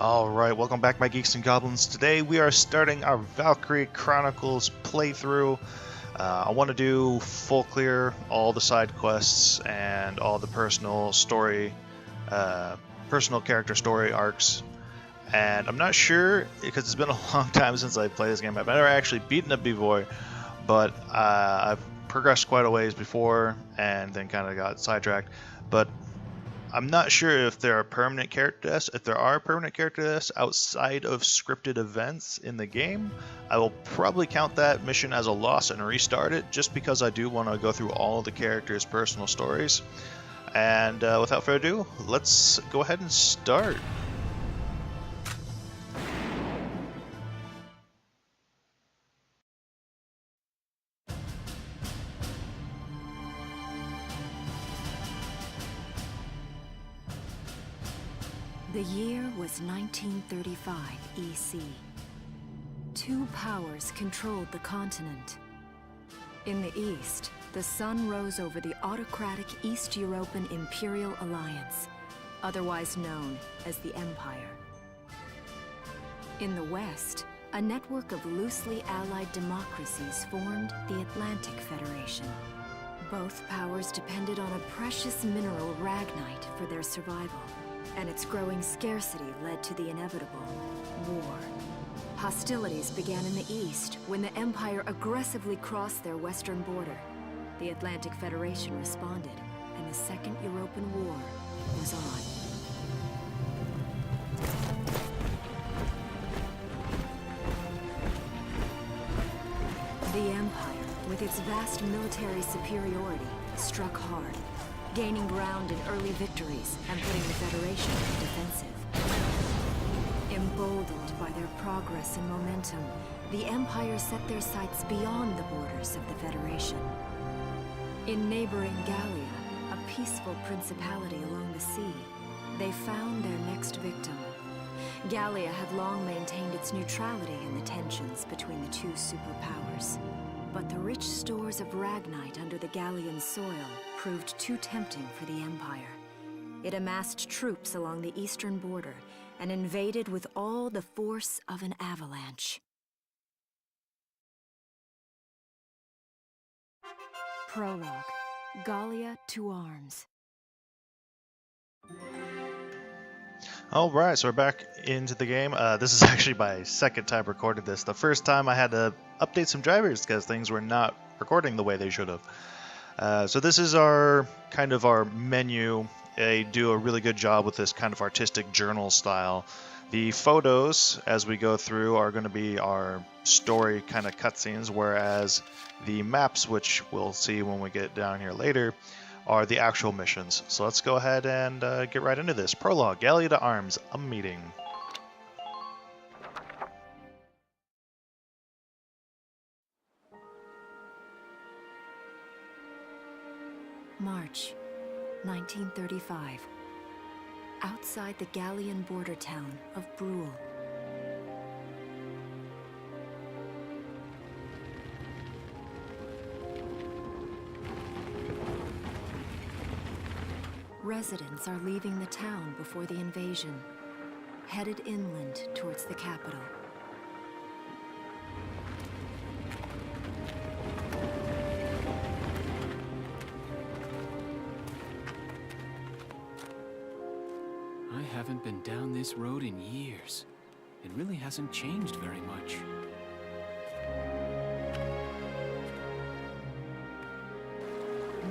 Alright, welcome back my geeks and goblins. Today we are starting our Valkyria Chronicles playthrough. I want to do full clear, all the side quests and all the personal character story arcs. And I'm not sure, because it's been a long time since I played this game. I've never actually beaten a B-Boy, but I've progressed quite a ways before and then kind of got sidetracked. But I'm not sure if there are permanent character deaths. If there are permanent character deaths outside of scripted events in the game, I will probably count that mission as a loss and restart it, just because I do want to go through all of the characters' personal stories. And without further ado, let's go ahead and start. The year was 1935 EC. Two powers controlled the continent. In the east, the sun rose over the autocratic East European Imperial Alliance, otherwise known as the Empire. In the west, a network of loosely allied democracies formed the Atlantic Federation. Both powers depended on a precious mineral, ragnite, for their survival. And its growing scarcity led to the inevitable war. Hostilities began in the east when the Empire aggressively crossed their western border. The Atlantic Federation responded, and the Second European War was on. The Empire, with its vast military superiority, struck hard, gaining ground in early victories and putting the Federation on the defensive. Emboldened by their progress and momentum, the Empire set their sights beyond the borders of the Federation. In neighboring Gallia, a peaceful principality along the sea, they found their next victim. Gallia had long maintained its neutrality in the tensions between the two superpowers. But the rich stores of ragnite under the Gallian soil proved too tempting for the Empire. It amassed troops along the eastern border and invaded with all the force of an avalanche. Prologue. Gallia to arms. Alright, so we're back into the game. This is actually my second time recording this. The first time I had to update some drivers because things were not recording the way they should have. So this is our menu. They do a really good job with this kind of artistic journal style. The photos, as we go through, are going to be our story kind of cutscenes, whereas the maps, which we'll see when we get down here later, are the actual missions. So let's go ahead and get right into this. Prologue, Gallia to Arms, a meeting. March, 1935. Outside the Gallian border town of Brule. Residents are leaving the town before the invasion, headed inland towards the capital. I haven't been down this road in years. It really hasn't changed very much.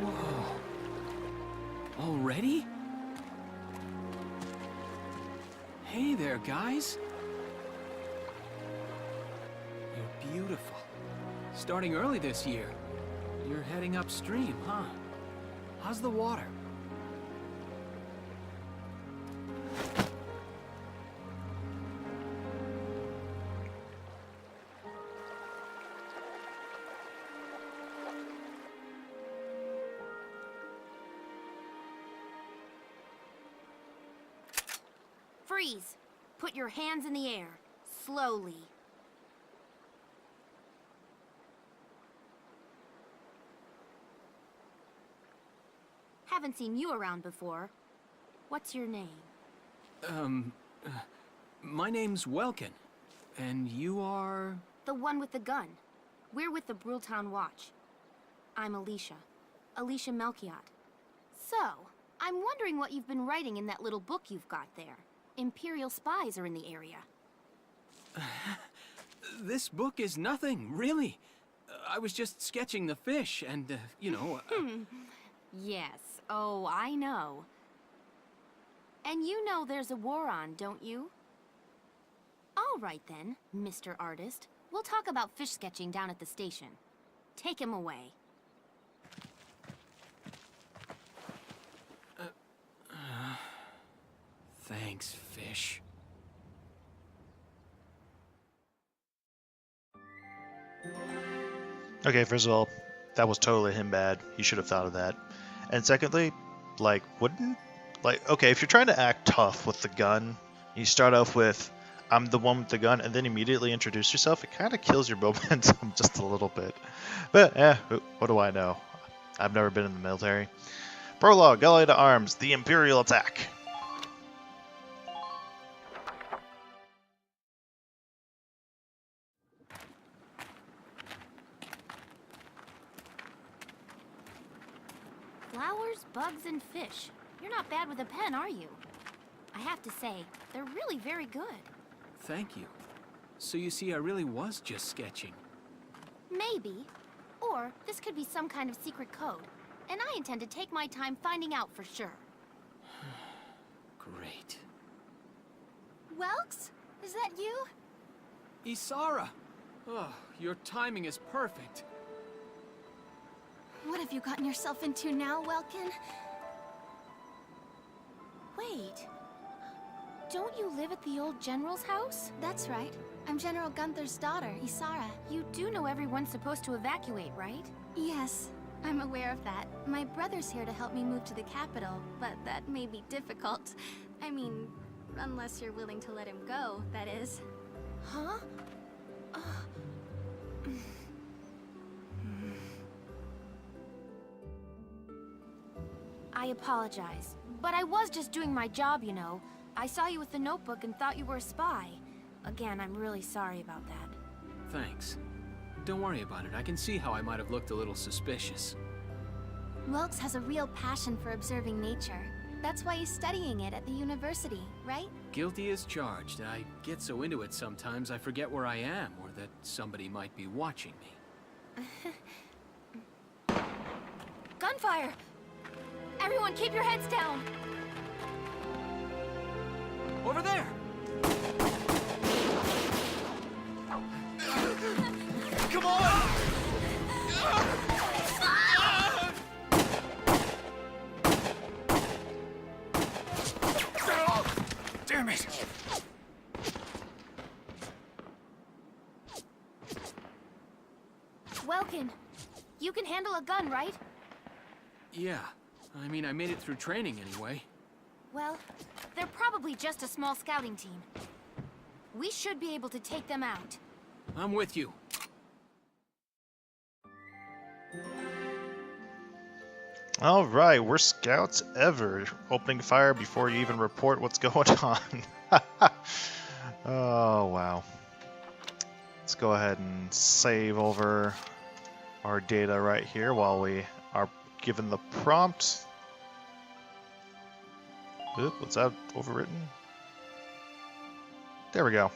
Whoa. Already? Hey there, guys. You're beautiful. Starting early this year. You're heading upstream, huh? How's the water? Freeze! Put your hands in the air. Slowly. Haven't seen you around before. What's your name? My name's Welkin. And you are... The one with the gun. We're with the Brultown Watch. I'm Alicia. Alicia Melchiot. So, I'm wondering what you've been writing in that little book you've got there. Imperial spies are in the area. This book is nothing, really. I was just sketching the fish, and, you know... Yes. Oh, I know. And you know there's a war on, don't you? All right then, Mr. Artist. We'll talk about fish sketching down at the station. Take him away. Thanks, fish. Okay, first of all, that was totally him bad. He should have thought of that. And secondly, like, okay, if you're trying to act tough with the gun, you start off with, I'm the one with the gun, and then immediately introduce yourself, it kind of kills your momentum just a little bit. But, what do I know? I've never been in the military. Prologue, Gallia to Arms, the Imperial Attack. Flowers, bugs, and fish. You're not bad with a pen, are you? I have to say, they're really very good. Thank you. So you see, I really was just sketching. Maybe. Or this could be some kind of secret code. And I intend to take my time finding out for sure. Great. Welks? Is that you? Isara! Oh, your timing is perfect. What have you gotten yourself into now, Welkin? Wait. Don't you live at the old General's house? That's right. I'm General Gunther's daughter, Isara. You do know everyone's supposed to evacuate, right? Yes, I'm aware of that. My brother's here to help me move to the capital, but that may be difficult. I mean, unless you're willing to let him go, that is. Huh? I apologize, but I was just doing my job, you know. I saw you with the notebook and thought you were a spy. Again, I'm really sorry about that. Thanks. Don't worry about it. I can see how I might have looked a little suspicious. Welks has a real passion for observing nature. That's why he's studying it at the university, right? Guilty as charged. I get so into it sometimes I forget where I am, or that somebody might be watching me. Gunfire! Everyone keep your heads down! Over there! Come on! Damn it! Welkin, you can handle a gun, right? Yeah. I mean, I made it through training anyway. Well, they're probably just a small scouting team. We should be able to take them out. I'm with you. All right, worst scouts ever. Opening fire before you even report what's going on. Oh, wow. Let's go ahead and save over our data right here while we are given the prompt. Oop, what's that overwritten? There we go.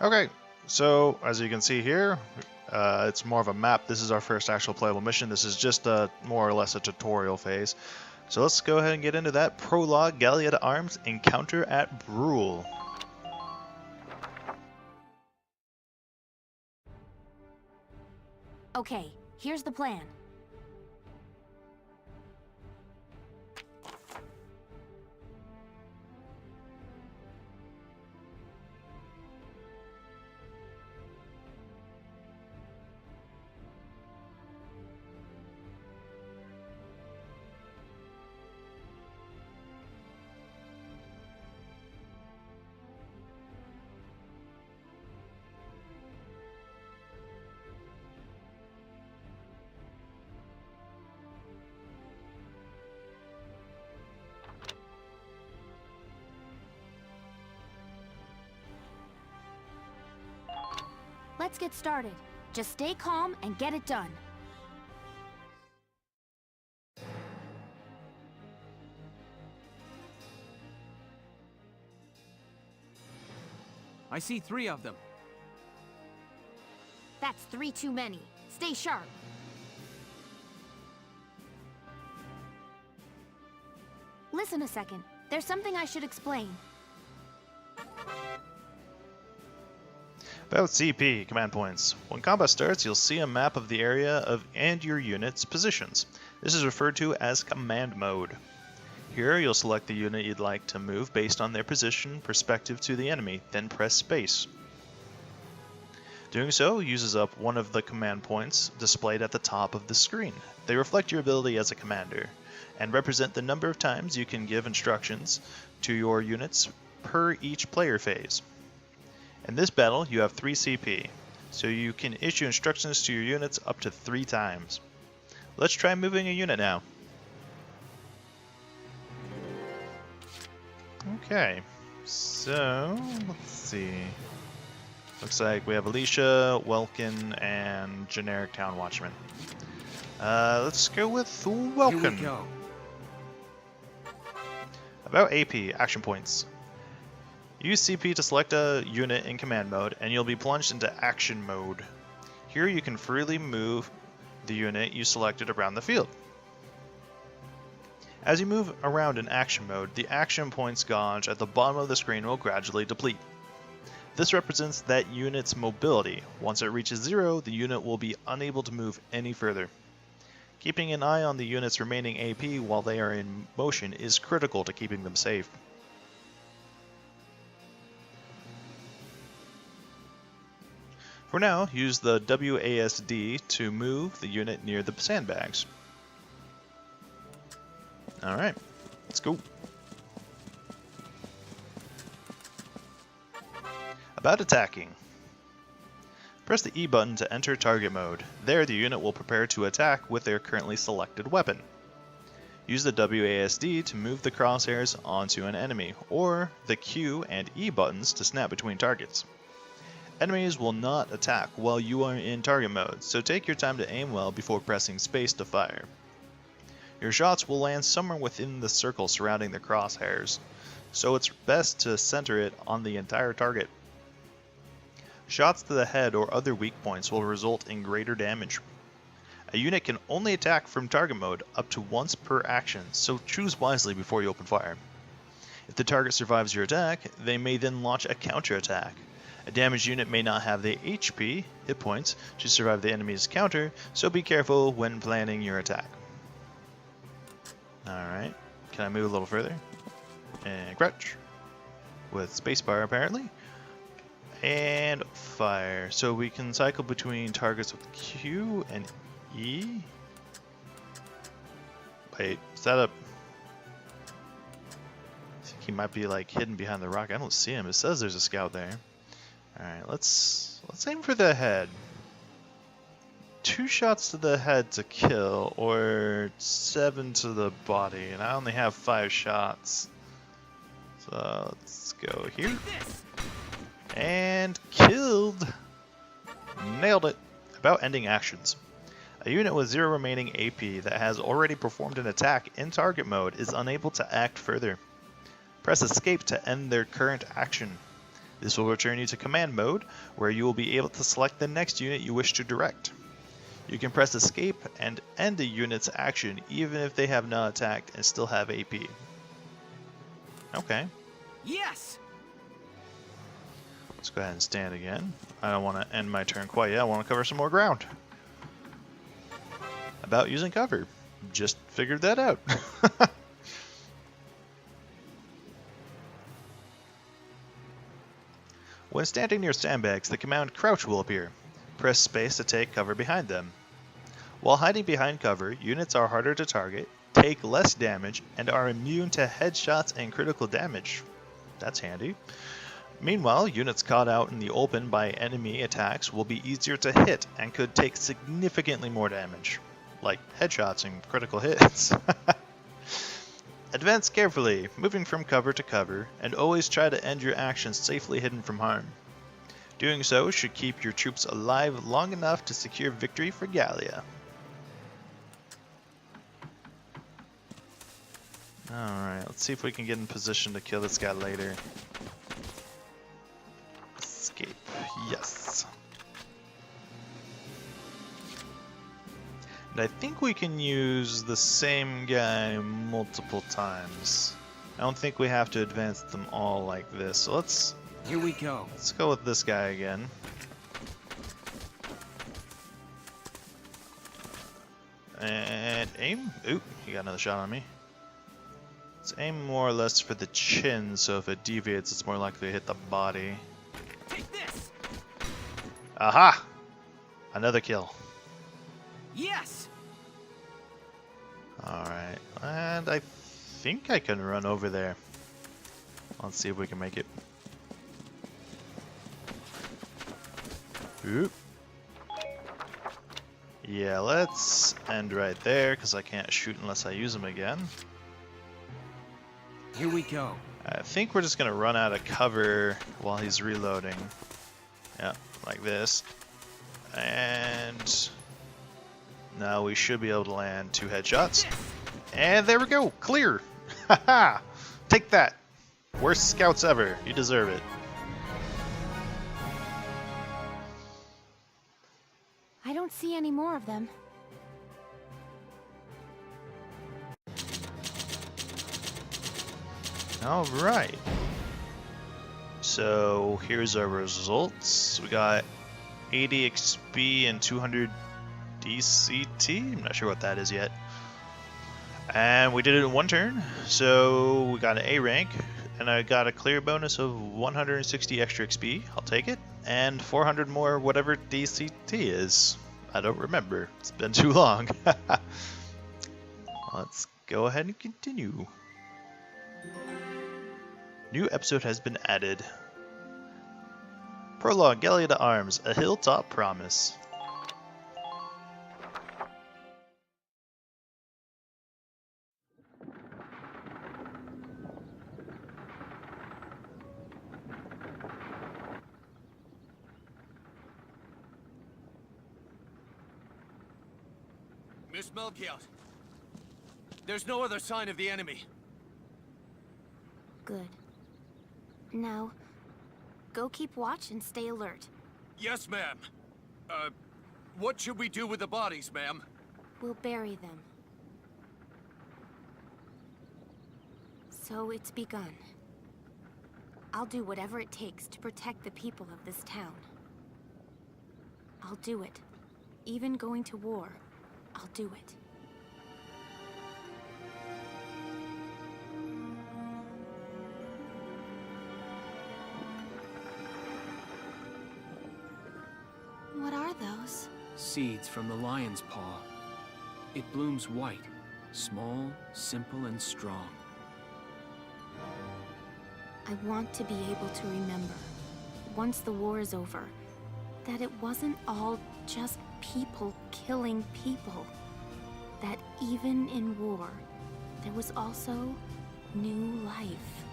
Okay, so as you can see here, it's more of a map. This is our first actual playable mission. This is just more or less a tutorial phase. So let's go ahead and get into that. Prologue, Gallia to Arms, Encounter at Brule. Okay, here's the plan. let's get started. Just stay calm and get it done. I see 3 of them. That's 3 too many. Stay sharp. Listen a second. There's something I should explain. About CP, command points. When combat starts, you'll see a map of the area and your unit's positions. This is referred to as command mode. Here, you'll select the unit you'd like to move based on their position perspective to the enemy, then press space. Doing so uses up one of the command points displayed at the top of the screen. They reflect your ability as a commander, and represent the number of times you can give instructions to your units per each player phase. In this battle, you have 3 CP, so you can issue instructions to your units up to 3 times. Let's try moving a unit now. Okay, so let's see. Looks like we have Alicia, Welkin, and generic Town Watchman. Let's go with Welkin. Here we go. About AP, action points. Use CP to select a unit in command mode, and you'll be plunged into action mode. Here you can freely move the unit you selected around the field. As you move around in action mode, the action points gauge at the bottom of the screen will gradually deplete. This represents that unit's mobility. Once it reaches 0, the unit will be unable to move any further. Keeping an eye on the unit's remaining AP while they are in motion is critical to keeping them safe. For now, use the WASD to move the unit near the sandbags. Alright, let's go. About attacking. Press the E button to enter target mode. There, the unit will prepare to attack with their currently selected weapon. Use the WASD to move the crosshairs onto an enemy, or the Q and E buttons to snap between targets. Enemies will not attack while you are in target mode, so take your time to aim well before pressing space to fire. Your shots will land somewhere within the circle surrounding the crosshairs, so it's best to center it on the entire target. Shots to the head or other weak points will result in greater damage. A unit can only attack from target mode up to once per action, so choose wisely before you open fire. If the target survives your attack, they may then launch a counterattack. A damaged unit may not have the HP, hit points, to survive the enemy's counter, so be careful when planning your attack. Alright, can I move a little further? And crouch. With spacebar apparently. And fire. So we can cycle between targets with Q and E. Wait, is that a... I think he might be like hidden behind the rock. I don't see him. It says there's a scout there. Alright, let's aim for the head. 2 shots to the head to kill, or 7 to the body, and I only have 5 shots. So let's go here. And killed! Nailed it! About ending actions. A unit with 0 remaining AP that has already performed an attack in target mode is unable to act further. Press escape to end their current action. This will return you to command mode, where you will be able to select the next unit you wish to direct. You can press escape and end a unit's action even if they have not attacked and still have AP. Okay. Yes! Let's go ahead and stand again. I don't want to end my turn quite yet. I want to cover some more ground. About using cover. Just figured that out. When standing near sandbags, the command crouch will appear. Press space to take cover behind them. While hiding behind cover, units are harder to target, take less damage, and are immune to headshots and critical damage. That's handy. Meanwhile, units caught out in the open by enemy attacks will be easier to hit and could take significantly more damage, like headshots and critical hits. Advance carefully, moving from cover to cover, and always try to end your actions safely hidden from harm. Doing so should keep your troops alive long enough to secure victory for Gallia. Alright, let's see if we can get in position to kill this guy later. Escape. Yes. And I think we can use the same guy multiple times. I don't think we have to advance them all like this. So let's go with this guy again. And aim. Oop, he got another shot on me. Let's aim more or less for the chin, so if it deviates, it's more likely to hit the body. Take this. Aha! Another kill. Yes. Alright, and I think I can run over there. Let's see if we can make it. Oop. Yeah, let's end right there, because I can't shoot unless I use them again. Here we go. I think we're just going to run out of cover while he's reloading. Yeah, like this. And now we should be able to land 2 headshots. And there we go, clear! Haha! Take that! Worst scouts ever, you deserve it. I don't see any more of them. Alright. So here's our results. We got 80 XP and 200 DCT. I'm not sure what that is yet. And we did it in 1 turn. So we got an A rank. And I got a clear bonus of 160 extra XP. I'll take it. And 400 more whatever DCT is. I don't remember. It's been too long. Let's go ahead and continue. New episode has been added. Prologue, Gallia to Arms, a hilltop promise. Miss Melchiot, there's no other sign of the enemy. Good. Now, go keep watch and stay alert. Yes, ma'am. What should we do with the bodies, ma'am? We'll bury them. So it's begun. I'll do whatever it takes to protect the people of this town. I'll do it. Even going to war, I'll do it. What are those? Seeds from the lion's paw. It blooms white, small, simple, and strong. I want to be able to remember, once the war is over, that it wasn't all just people killing people. That even in war, there was also new life.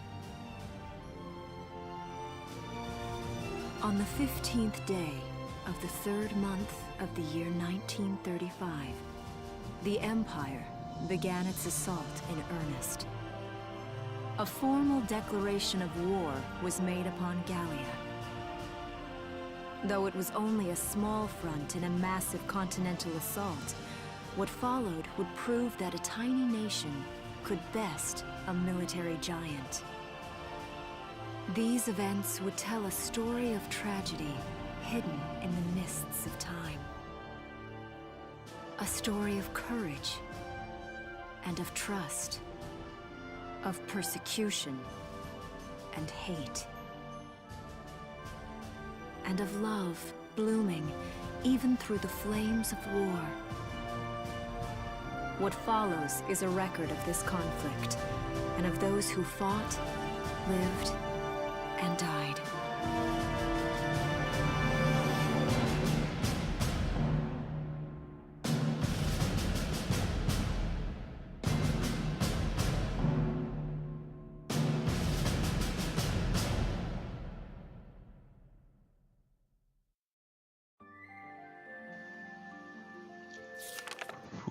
On the 15th day of the 3rd month of the year 1935, the Empire began its assault in earnest. A formal declaration of war was made upon Gallia. Though it was only a small front in a massive continental assault, what followed would prove that a tiny nation could best a military giant. These events would tell a story of tragedy hidden in the mists of time. A story of courage and of trust, of persecution and hate, and of love blooming even through the flames of war. What follows is a record of this conflict, and of those who fought, lived, and died.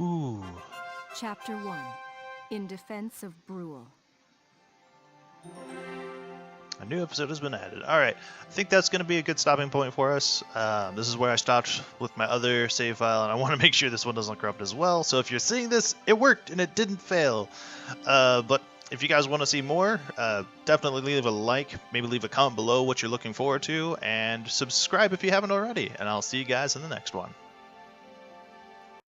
Ooh. Chapter 1. In Defense of Brule. A new episode has been added. Alright, I think that's going to be a good stopping point for us. This is where I stopped with my other save file, and I want to make sure this one doesn't corrupt as well. So if you're seeing this, it worked, and it didn't fail. But if you guys want to see more, definitely leave a like, maybe leave a comment below what you're looking forward to, and subscribe if you haven't already. And I'll see you guys in the next one.